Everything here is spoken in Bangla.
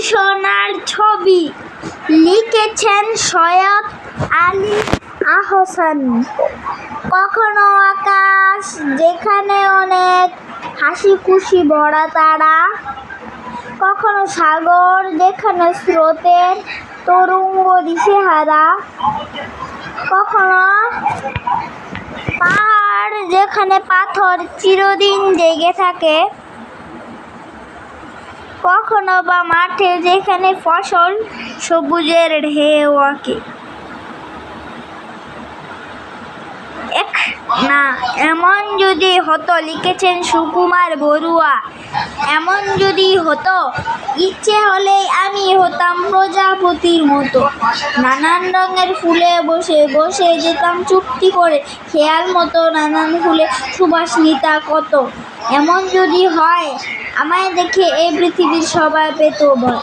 সোনার ছবি লিখেছেন সৈয়দ আলী আহসান। কখনো আকাশ যেখানে অনেক হাসি খুশি ভরা তারা, কখনো সাগর যেখানে স্রোতের তরঙ্গ দিশেহারা, কখনো পাহাড় যেখানে পাথর চিরদিন জেগে থাকে, কখনো বা মাঠে যেখানে ফসল সবুজের ঢেউ আঁকে। এমন যদি হতো, লিখেছেন সুকুমার বড়ুয়া। এমন যদি হতো, ইচ্ছে হলেই আমি হতাম প্রজাপতির মতো, নানান রঙের ফুলে বসে বসে যেতাম চুপটি করে, খেয়াল মতো নানান ফুলে সুবাস নিতা কত। এমন যদি হয়, আমায় দেখে এই পৃথিবীর সবাই পেত ভয়।